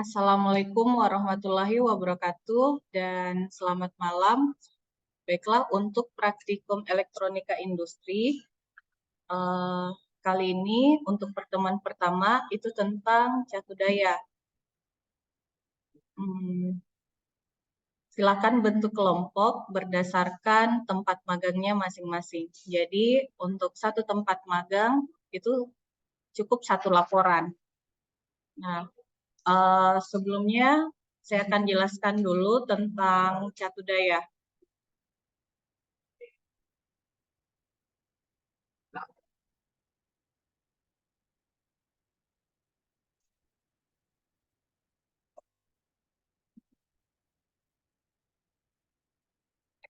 Assalamualaikum warahmatullahi wabarakatuh dan selamat malam. Baiklah, untuk praktikum elektronika industri, kali ini untuk pertemuan pertama itu tentang catu daya. Silakan bentuk kelompok berdasarkan tempat magangnya masing-masing. Jadi untuk satu tempat magang itu cukup satu laporan. Nah, sebelumnya saya akan jelaskan dulu tentang catu daya.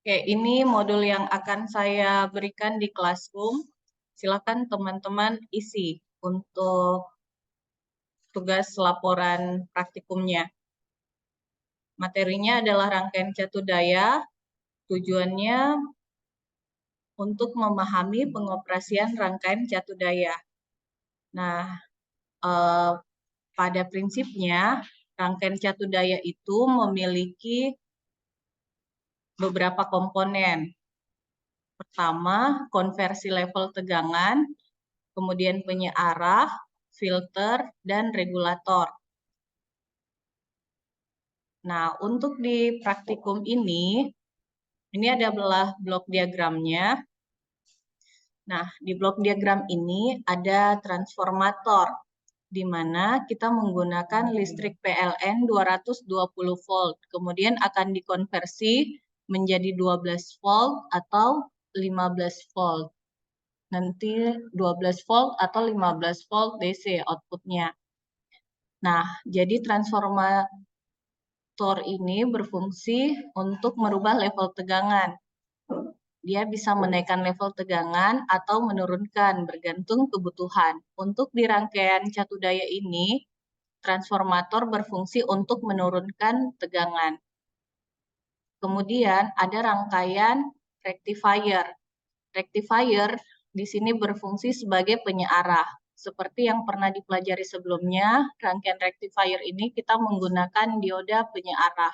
Oke, ini modul yang akan saya berikan di Classroom. Silakan teman-teman isi untuk tugas laporan praktikumnya. Materinya adalah rangkaian catu daya. Tujuannya untuk memahami pengoperasian rangkaian catu daya. Nah, pada prinsipnya rangkaian catu daya itu memiliki beberapa komponen. Pertama, konversi level tegangan, kemudian penyearah, filter, dan regulator. Nah, untuk di praktikum ini adalah blok diagramnya. Nah, di blok diagram ini ada transformator, di mana kita menggunakan listrik PLN 220 volt, kemudian akan dikonversi menjadi 12 volt atau 15 volt. Nanti 12 volt atau 15 volt DC outputnya. Nah, jadi transformator ini berfungsi untuk merubah level tegangan. Dia bisa menaikkan level tegangan atau menurunkan bergantung kebutuhan. Untuk di rangkaian catu daya ini, transformator berfungsi untuk menurunkan tegangan. Kemudian ada rangkaian rectifier. Rectifier di sini berfungsi sebagai penyearah. Seperti yang pernah dipelajari sebelumnya, rangkaian rectifier ini kita menggunakan dioda penyearah.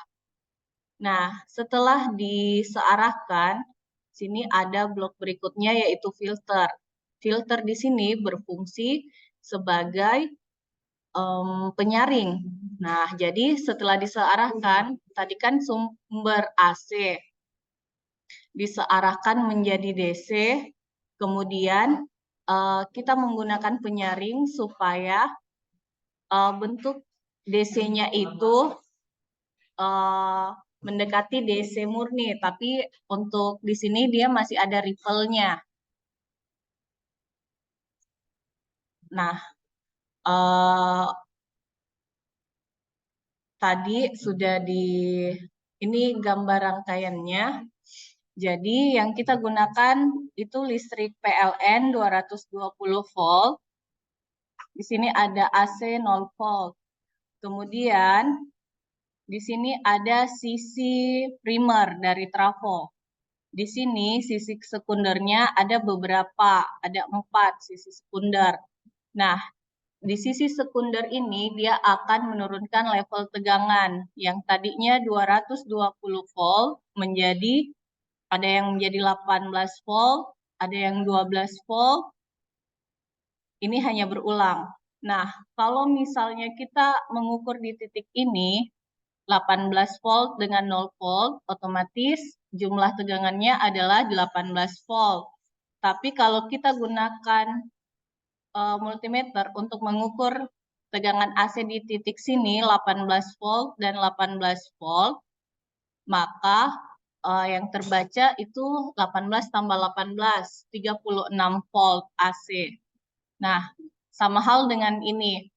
Nah, setelah disearahkan, sini ada blok berikutnya yaitu filter. Filter di sini berfungsi sebagai penyaring. Nah, jadi setelah disearahkan, tadi kan sumber AC disearahkan menjadi DC, kemudian kita menggunakan penyaring supaya bentuk DC-nya itu mendekati DC murni, tapi untuk di sini dia masih ada ripple-nya. Nah, tadi sudah ini gambar rangkaiannya. Jadi yang kita gunakan itu listrik PLN 220 volt. Di sini ada AC 0 volt. Kemudian di sini ada sisi primer dari trafo. Di sini sisi sekundernya ada beberapa, ada 4 sisi sekunder. Nah, di sisi sekunder ini dia akan menurunkan level tegangan yang tadinya 220 volt menjadi ada yang menjadi 18 volt, ada yang 12 volt. Ini hanya berulang. Nah, kalau misalnya kita mengukur di titik ini 18 volt dengan 0 volt, otomatis jumlah tegangannya adalah 18 volt. Tapi kalau kita gunakan multimeter untuk mengukur tegangan AC di titik sini 18 volt dan 18 volt, maka yang terbaca itu 18 tambah 18, 36 volt AC. Nah, sama hal dengan ini.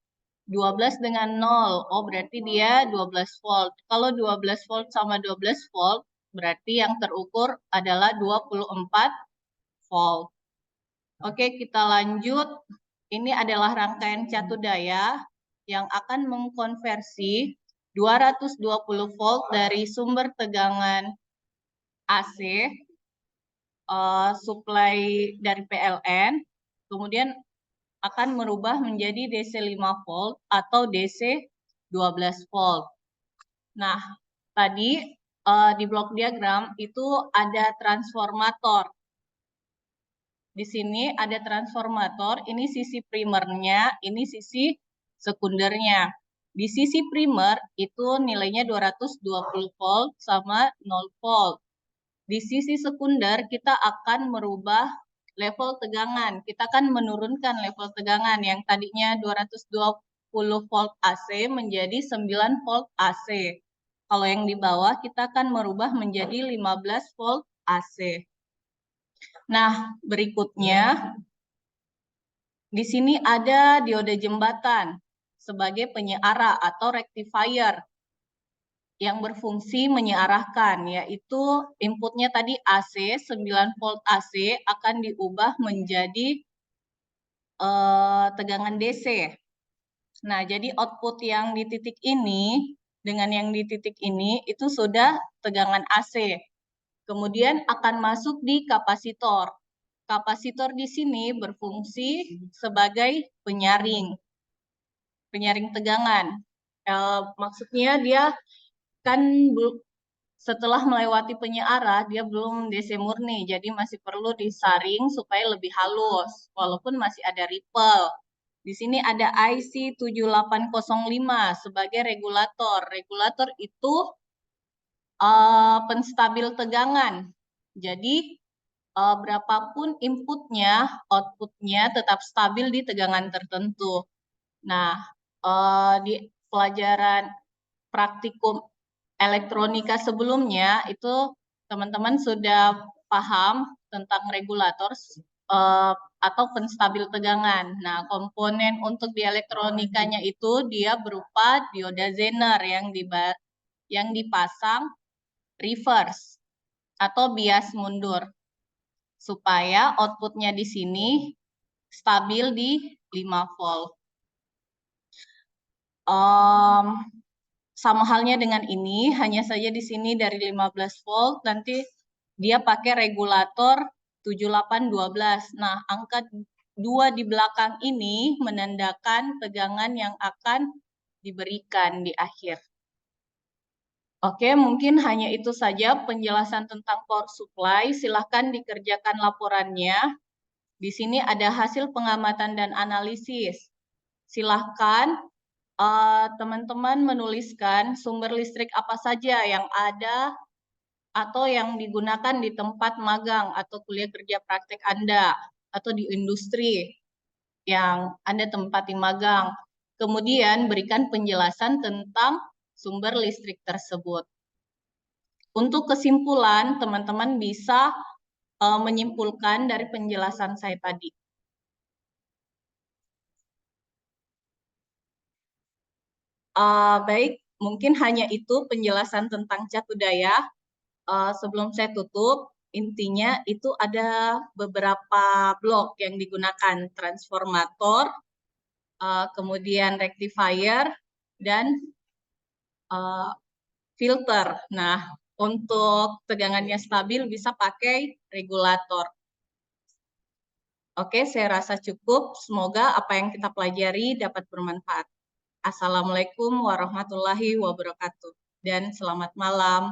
12 dengan 0, oh berarti dia 12 volt. Kalau 12 volt sama 12 volt, berarti yang terukur adalah 24 volt. Oke, kita lanjut. Ini adalah rangkaian catu daya yang akan mengkonversi 220 volt dari sumber tegangan AC, supply dari PLN, kemudian akan merubah menjadi DC 5 volt atau DC 12 volt. Nah, tadi di blok diagram itu ada transformator. Di sini ada transformator, ini sisi primernya, ini sisi sekundernya. Di sisi primer itu nilainya 220 volt sama 0 volt. Di sisi sekunder kita akan merubah level tegangan. Kita akan menurunkan level tegangan yang tadinya 220 volt AC menjadi 9 volt AC. Kalau yang di bawah kita akan merubah menjadi 15 volt AC. Nah, berikutnya di sini ada diode jembatan sebagai penyeara atau rectifier yang berfungsi menyearahkan, yaitu inputnya tadi AC, 9 volt AC akan diubah menjadi tegangan DC. Nah, jadi output yang di titik ini dengan yang di titik ini itu sudah tegangan AC. Kemudian akan masuk di kapasitor. Kapasitor di sini berfungsi sebagai penyaring tegangan. Maksudnya dia kan setelah melewati penyeara, dia belum DC murni, jadi masih perlu disaring supaya lebih halus, walaupun masih ada ripple. Di sini ada IC 7805 sebagai regulator. Regulator itu penstabil tegangan. Jadi berapapun inputnya, outputnya tetap stabil di tegangan tertentu. Nah, di pelajaran praktikum elektronika sebelumnya itu teman-teman sudah paham tentang regulator atau penstabil tegangan. Nah, komponen untuk di elektronikanya itu dia berupa dioda Zener yang dipasang reverse atau bias mundur supaya outputnya di sini stabil di 5 volt. Sama halnya dengan ini, hanya saja di sini dari 15 volt, nanti dia pakai regulator 7812. Nah, angka 2 di belakang ini menandakan tegangan yang akan diberikan di akhir. Oke, mungkin hanya itu saja penjelasan tentang power supply. Silahkan dikerjakan laporannya. Di sini ada hasil pengamatan dan analisis. Silahkan teman-teman menuliskan sumber listrik apa saja yang ada atau yang digunakan di tempat magang atau kuliah kerja praktek Anda atau di industri yang Anda tempati magang. Kemudian berikan penjelasan tentang sumber listrik tersebut. Untuk kesimpulan, teman-teman bisa menyimpulkan dari penjelasan saya tadi. Baik, mungkin hanya itu penjelasan tentang Catu Daya. Sebelum saya tutup, intinya itu ada beberapa blok yang digunakan, transformator, kemudian rectifier, dan filter. Nah, untuk tegangannya stabil bisa pakai regulator. Oke, saya rasa cukup. Semoga apa yang kita pelajari dapat bermanfaat. Assalamualaikum warahmatullahi wabarakatuh dan selamat malam.